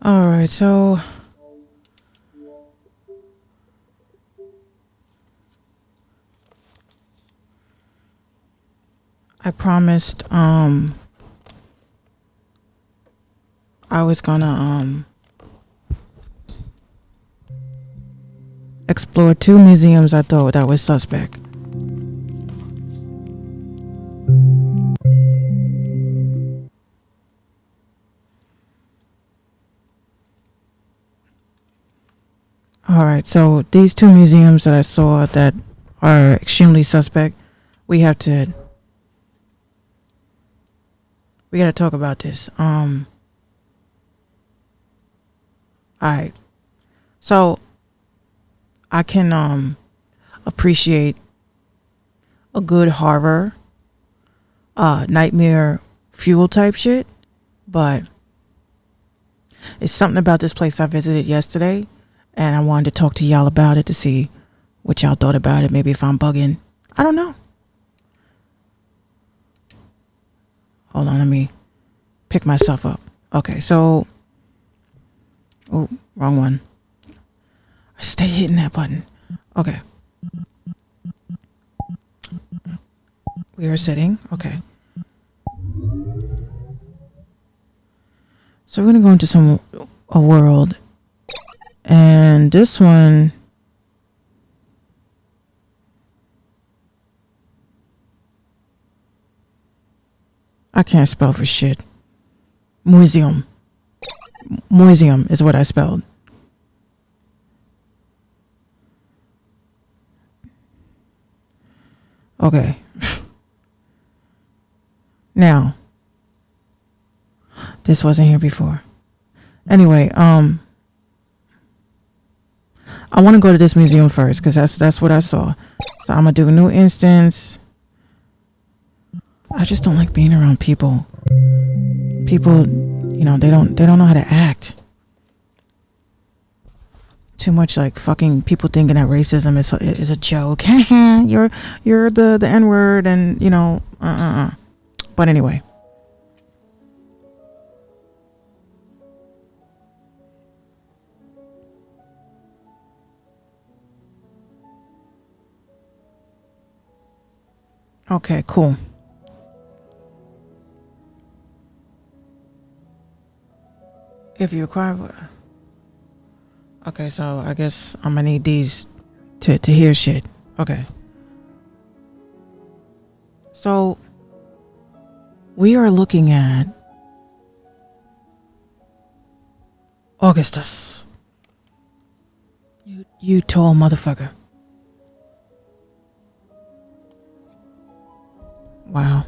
All right, so I promised I was gonna explore two museums I thought that was suspect. All right, so these two museums that I saw that are extremely suspect, we gotta talk about this. All right, so I can appreciate a good horror, nightmare fuel type shit, but it's something about this place I visited yesterday, and I wanted to talk to y'all about it to see what y'all thought about it. Maybe if I'm bugging, I don't know. Hold on, let me pick myself up. Okay, so, oh, wrong one. I stay hitting that button. Okay. We are sitting. Okay. So we're gonna go into a world, and this one, I can't spell for shit. Museum. Museum is what I spelled. Okay. Now, this wasn't here before. Anyway, I want to go to this museum first because that's what I saw. So I'm gonna do a new instance. I just don't like being around people. People, they don't know how to act. Too much like fucking people thinking that racism is a joke. you're the N-word and But anyway. Okay, cool. If you require, okay, so I guess I'm gonna need these to hear shit. Okay. So we are looking at Augustus. You tall motherfucker. Wow.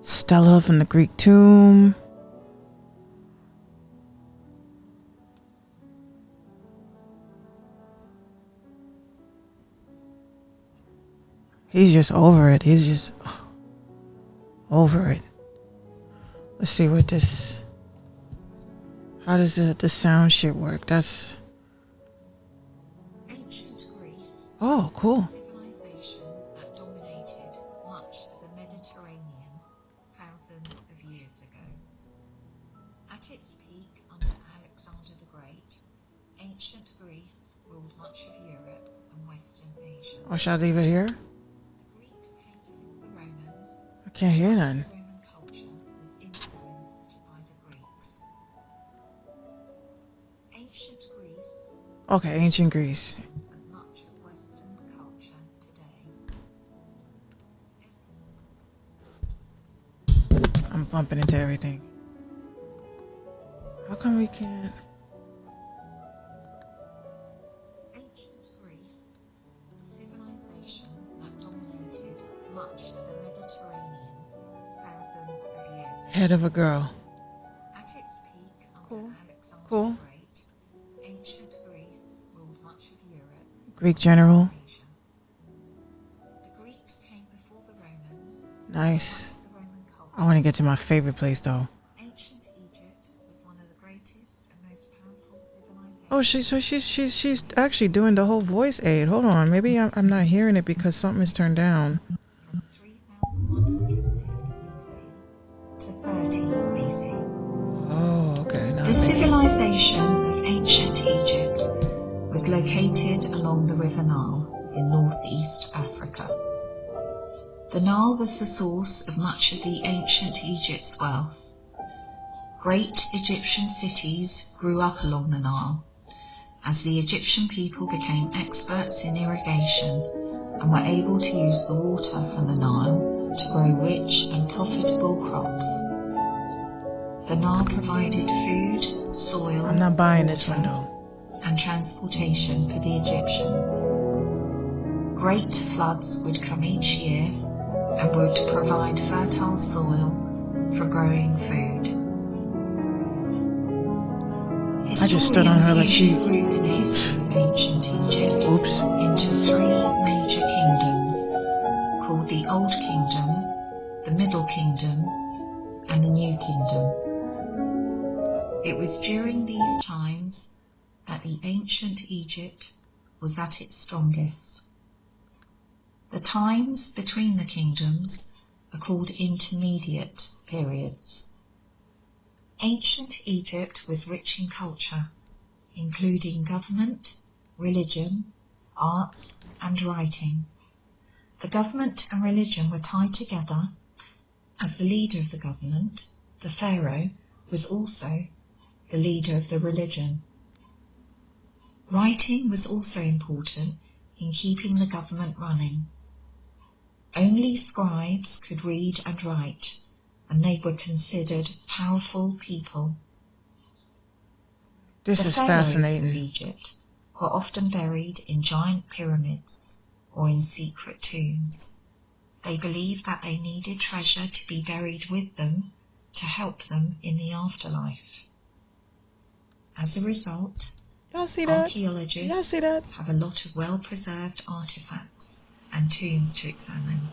Stella from the Greek tomb. He's just over it. He's just over it. Let's see what this. How does the sound shit work? That's. Ancient Greece. Oh, cool. Civilization that dominated much of the Mediterranean thousands of years ago. At its peak under Alexander the Great, ancient Greece ruled much of Europe and Western Asia. Or shall I leave it here? The Greeks came before the Romans. I can't hear none. Roman culture was influenced by the Greeks. Ancient Greece. Okay, ancient Greece. And much of Western culture today. I'm bumping into everything. How come we can't? Ancient Greece, the civilization that dominated much of the Mediterranean thousands of years ago. Head of a girl. At its peak under Cool. Alexander Cool. the Great, ancient Greece ruled much of Europe. Greek general. and Asia. The Greeks came before the Romans. Nice. The Roman culture. I want to get to my favorite place though. Ancient Egypt was one of the greatest and most powerful civilizations. Oh, she's actually doing the whole voice aid. Hold on, maybe I'm not hearing it because something is turned down. From 3,000 civilization of ancient Egypt was located along the River Nile in northeast Africa. The Nile was the source of much of the ancient Egypt's wealth. Great Egyptian cities grew up along the Nile as the Egyptian people became experts in irrigation and were able to use the water from the Nile to grow rich and profitable crops. The Nile provided food, soil, I'm not buying this water, window. and transportation for the Egyptians. Great floods would come each year and would provide fertile soil for growing food. I just stood on her like she... Historians usually group the history of ancient Egypt Oops. into three major kingdoms called the Old Kingdom, the Middle Kingdom, and the New Kingdom. It was during these times that the ancient Egypt was at its strongest. The times between the kingdoms are called intermediate periods. Ancient Egypt was rich in culture, including government, religion, arts, and writing. The government and religion were tied together, as the leader of the government, the pharaoh, was also the leader of the religion. Writing was also important in keeping the government running. Only scribes could read and write, and they were considered powerful people. This The is pharaohs of fascinating. Egypt were often buried in giant pyramids or in secret tombs. They believed that they needed treasure to be buried with them to help them in the afterlife. As a result, Y'all see that? archaeologists Y'all see that? have a lot of well-preserved artifacts and tombs to examine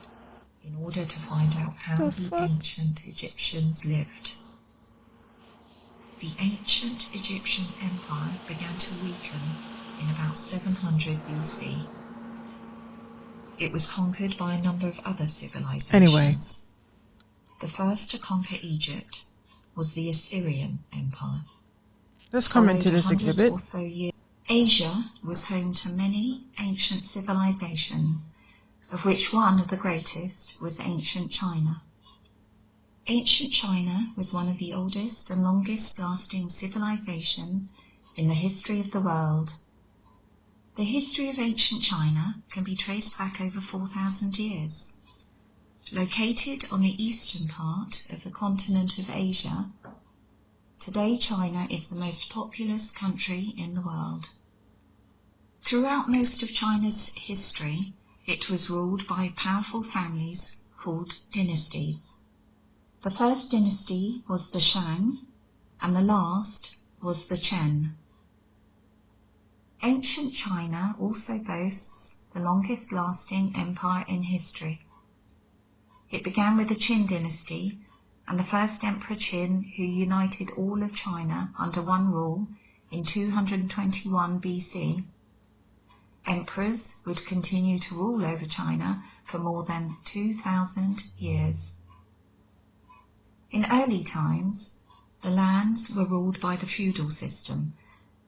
in order to find out how the ancient Egyptians lived. The ancient Egyptian empire began to weaken in about 700 BC. It was conquered by a number of other civilizations. Anyway. The first to conquer Egypt was the Assyrian Empire. Let's come into this Followed 100 exhibit. or so years. Asia was home to many ancient civilizations, of which one of the greatest was ancient China. Ancient China was one of the oldest and longest-lasting civilizations in the history of the world. The history of ancient China can be traced back over 4,000 years. Located on the eastern part of the continent of Asia, today China is the most populous country in the world. Throughout most of China's history, it was ruled by powerful families called dynasties. The first dynasty was the Shang, and the last was the Chen. Ancient China also boasts the longest-lasting empire in history. It began with the Qin dynasty and the first Emperor Qin, who united all of China under one rule in 221 BC. Emperors would continue to rule over China for more than 2,000 years. In early times, the lands were ruled by the feudal system,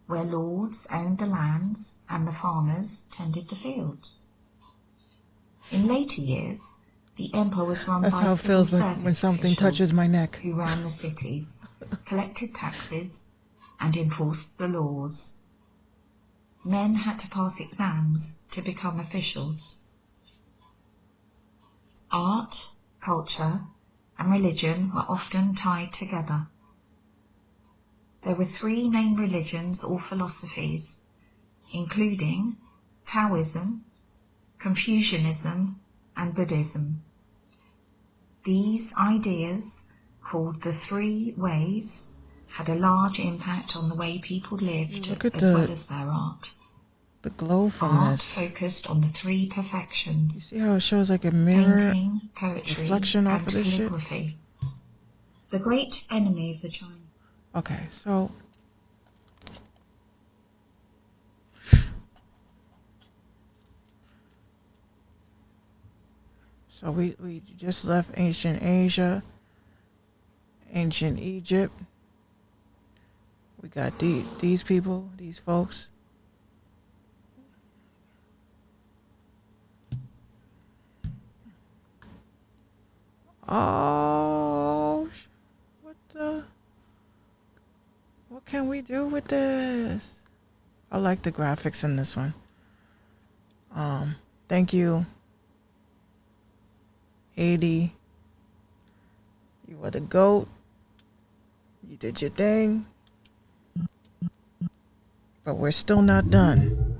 where lords owned the lands and the farmers tended the fields. In later years, the empire was run That's by how it civil feels when service something officials touches my neck. who ran the cities, collected taxes, and enforced the laws. Men had to pass exams to become officials. Art, culture, and religion were often tied together. There were three main religions or philosophies, including Taoism, Confucianism, and Buddhism. These ideas, called the Three Ways, had a large impact on the way people lived as well as their art. The glow from Art this. focused on the three perfections. You see how it shows like a mirror Painting, poetry, reflection off and of this shit? calligraphy. The great enemy of the Chinese. Okay, so we just left ancient Asia, ancient Egypt. We got these people, these folks. Oh, what can we do with this? I like the graphics in this one. Thank you, 80. You are the GOAT. You did your thing. But we're still not done.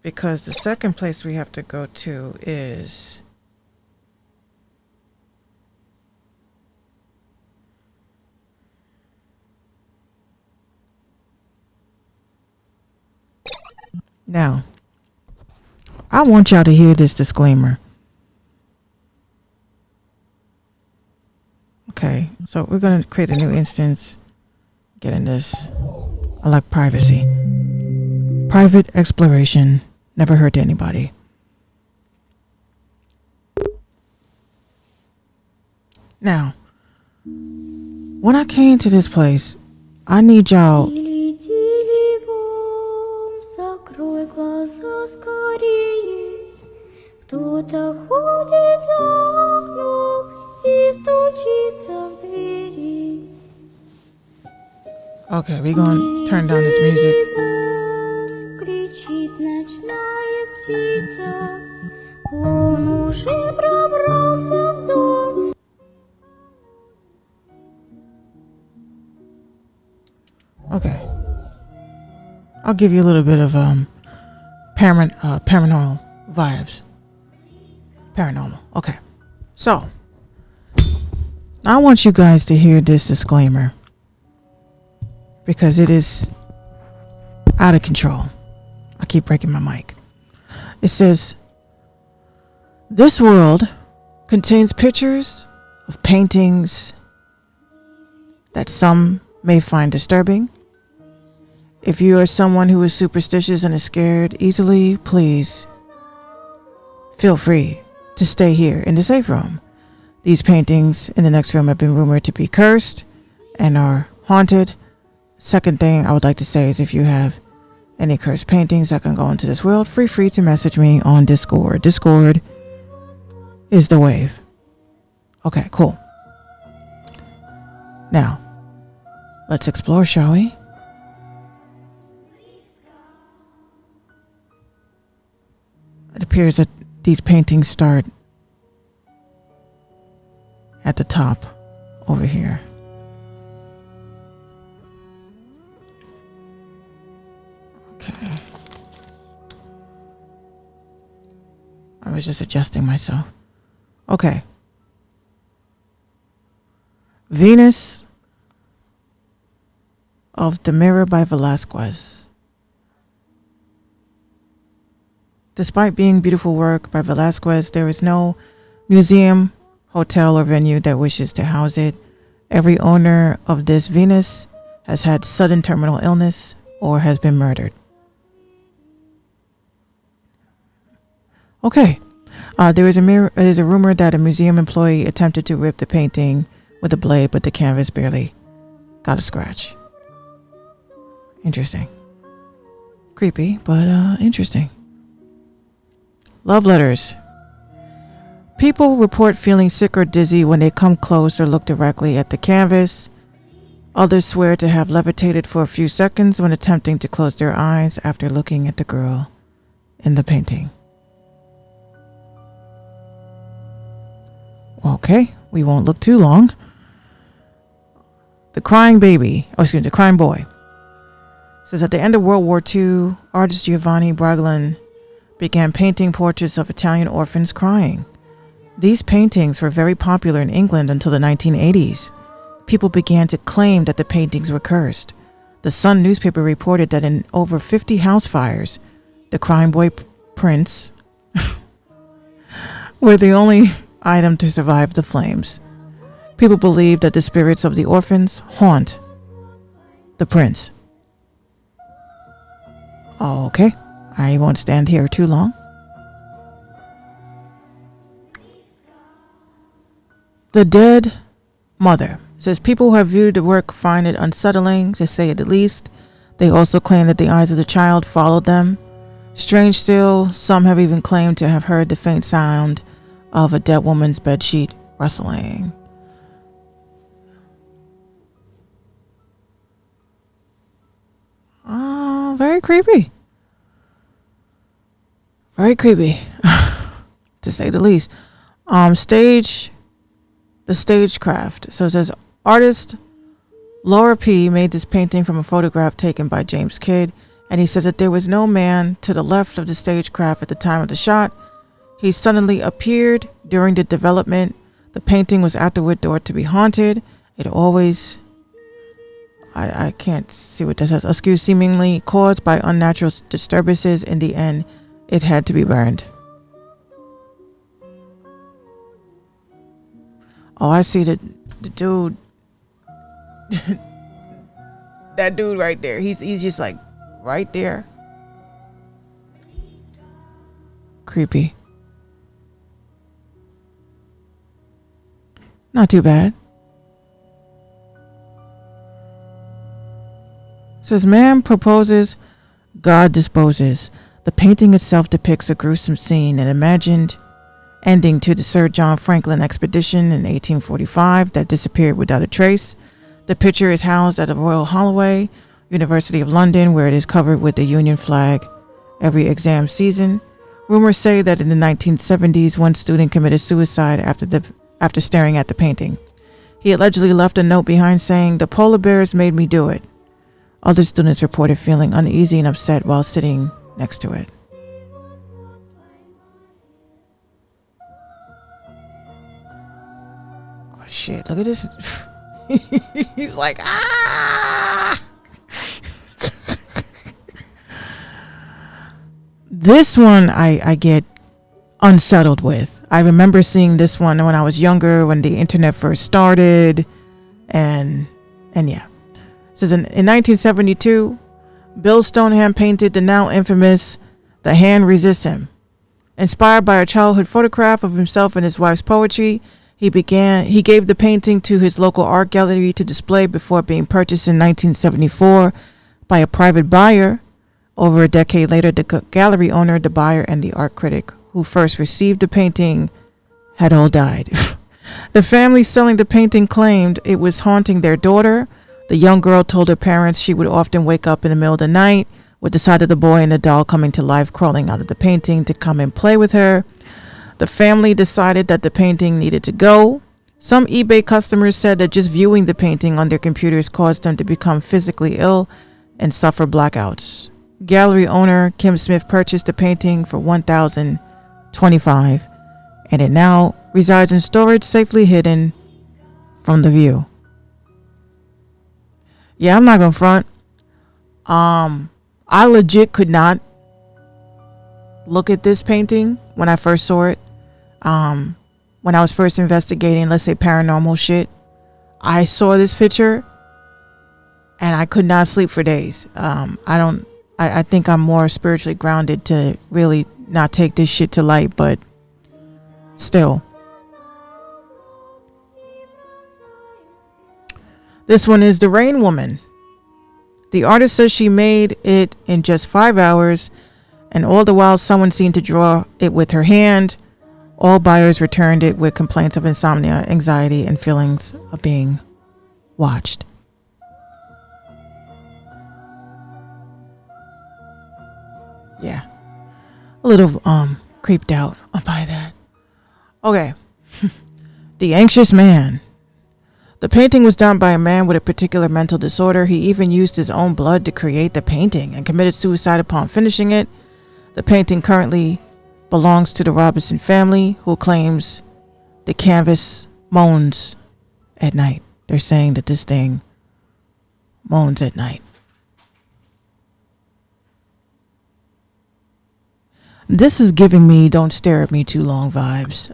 Because the second place we have to go to is now. I want y'all to hear this disclaimer. Okay, so we're going to create a new instance. Get in this. I like privacy. Private exploration. Never hurt anybody. Now, when I came to this place, I need y'all. Закрой глаза скорее. Кто-то ходит за окном и стучится в двери. Okay, we're gonna turn down this music. Кричит ночная птица. Он уже пробрался в дом. Okay. I'll give you a little bit of paranormal vibes. Paranormal. Okay. So, I want you guys to hear this disclaimer because it is out of control. I keep breaking my mic. It says, this world contains pictures of paintings that some may find disturbing. If you are someone who is superstitious and is scared easily, please feel free to stay here in the safe room. These paintings in the next room have been rumored to be cursed and are haunted. Second thing I would like to say is if you have any cursed paintings that can go into this world, feel free to message me on Discord. Discord is the wave. Okay, cool. Now, let's explore, shall we? It appears that these paintings start at the top over here. Okay. I was just adjusting myself. Okay. Venus of the Mirror by Velázquez. Despite being beautiful work by Velázquez, there is no museum, hotel, or venue that wishes to house it. Every owner of this Venus has had sudden terminal illness or has been murdered. Okay. There is a rumor that a museum employee attempted to rip the painting with a blade, but the canvas barely got a scratch. Interesting. Creepy, but interesting. Love letters. People report feeling sick or dizzy when they come close or look directly at the canvas. Others swear to have levitated for a few seconds when attempting to close their eyes after looking at the girl in the painting. Okay, we won't look too long. The crying boy. Says at the end of World War II, artist Giovanni Bragolin began painting portraits of Italian orphans crying. These paintings were very popular in England until the 1980s. People began to claim that the paintings were cursed. The Sun newspaper reported that in over 50 house fires, the crying boy prints were the only item to survive the flames. People believe that the spirits of the orphans haunt the prince. Okay, I won't stand here too long. The dead mother. It says people who have viewed the work find it unsettling, to say it the least. They also claim that the eyes of the child followed them. Strange still, some have even claimed to have heard the faint sound of a dead woman's bedsheet rustling. Very creepy. Very creepy, to say the least. The stagecraft. So it says artist Laura P. made this painting from a photograph taken by James Kidd, and he says that there was no man to the left of the stagecraft at the time of the shot. He suddenly appeared during the development. The painting was afterward thought to be haunted. It always, I can't see what this says, excuse seemingly caused by unnatural disturbances. In the end, it had to be burned. Oh, I see the dude. That dude right there. He's just like right there. Creepy. Not too bad. Says man proposes, God disposes. The painting itself depicts a gruesome scene, an imagined ending to the Sir John Franklin expedition in 1845 that disappeared without a trace. The picture is housed at the Royal Holloway, University of London, where it is covered with the Union flag every exam season. Rumors say that in the 1970s, one student committed suicide after staring at the painting. He allegedly left a note behind saying, "The polar bears made me do it." Other students reported feeling uneasy and upset while sitting next to it. Oh shit, look at this. He's like, ah! This one I get unsettled with. I remember seeing this one when I was younger, when the internet first started, and yeah. It says in 1972, Bill Stoneham painted the now infamous "The Hand Resists Him." Inspired by a childhood photograph of himself and his wife's poetry, he gave the painting to his local art gallery to display before being purchased in 1974 by a private buyer. Over a decade later, the gallery owner, the buyer, and the art critic who first received the painting had all died. The family selling the painting claimed it was haunting their daughter. The young girl told her parents she would often wake up in the middle of the night with the sight of the boy and the doll coming to life, crawling out of the painting to come and play with her. The family decided that the painting needed to go. Some eBay customers said that just viewing the painting on their computers caused them to become physically ill and suffer blackouts. Gallery owner Kim Smith purchased the painting for $1,025, and it now resides in storage, safely hidden from the view. Yeah, I'm not gonna front. I legit could not look at this painting when I first saw it. When I was first investigating, let's say, paranormal shit, I saw this picture and I could not sleep for days. I think I'm more spiritually grounded to really not take this shit to light, but still. This one is The Rain Woman. The artist says she made it in just 5 hours, and all the while someone seemed to draw it with her hand. All buyers returned it with complaints of insomnia, anxiety, and feelings of being watched. Yeah, a little creeped out by that. Okay. The Anxious Man. The painting was done by a man with a particular mental disorder. He even used his own blood to create the painting and committed suicide upon finishing it. The painting currently belongs to the Robinson family, who claims the canvas moans at night. They're saying that this thing moans at night. This is giving me "Don't Stare at Me Too Long" vibes.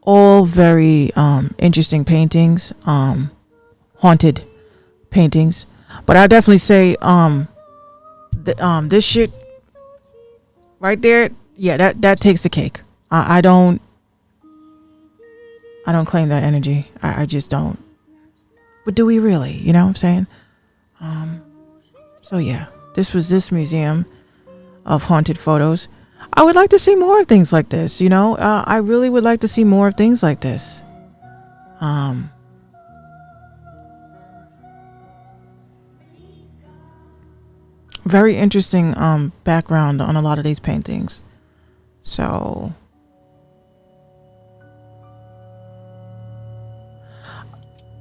All very interesting paintings, haunted paintings. But I definitely say this shit right there, yeah, that takes the cake. I don't I don't claim that energy. I just don't. But do we really? You know what I'm saying? So yeah, this was this museum of haunted photos. I would like to see more of things like this. You know, I really would like to see more of things like this. Very interesting background on a lot of these paintings. So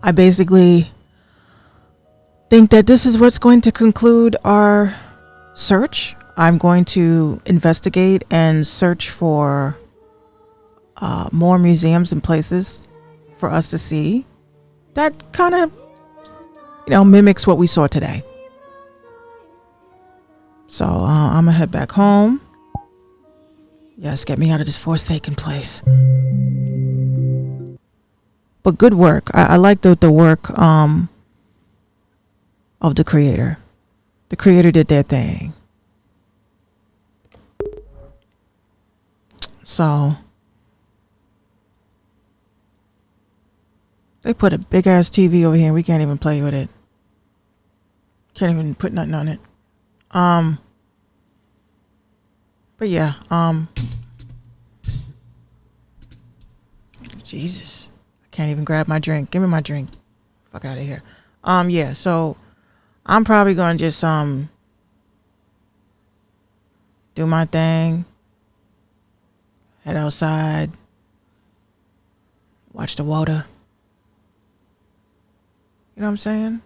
I basically think that this is what's going to conclude our search. I'm going to investigate and search for more museums and places for us to see that kind of, mimics what we saw today. So I'm gonna head back home. Yes, get me out of this forsaken place. But good work. I like the work of the creator. The creator did their thing. So they put a big ass TV over here and we can't even play with it. Can't even put nothing on it. But yeah, Jesus. I can't even grab my drink. Give me my drink. Fuck out of here. Yeah, so I'm probably gonna just do my thing. Head outside. Watch the water. You know what I'm saying?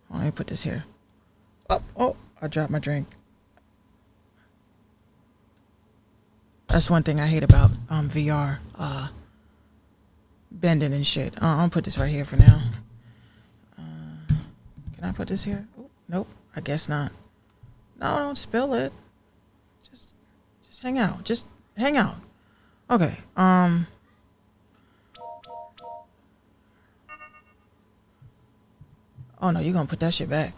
Let me put this here. Oh, I dropped my drink. That's one thing I hate about VR. Bending and shit. I'm gonna put this right here for now. Can I put this here? Ooh, nope, I guess not. No, don't spill it. Just hang out. Just hang out. Okay. Oh no, you're gonna put that shit back.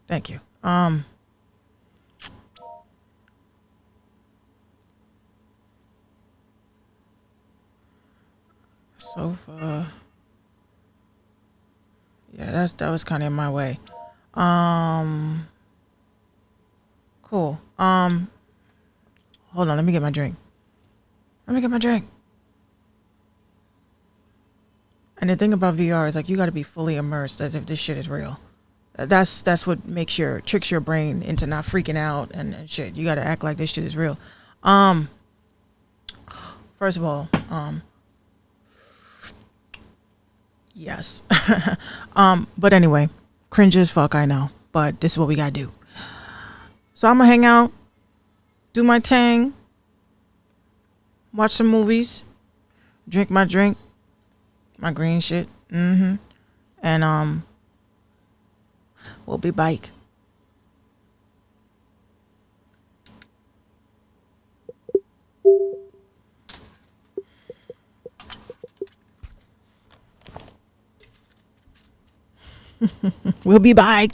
Thank you. Sofa. Yeah, that was kind of in my way. Cool. Hold on, let me get my drink. And the thing about VR is like you got to be fully immersed as if this shit is real. That's what tricks your brain into not freaking out and shit. You got to act like this shit is real. First of all, yes. But anyway, cringe as fuck, I know. But this is what we gotta do. So I'm gonna hang out, do my thing, watch some movies, drink my drink, my green shit. And we'll be back. We'll be back.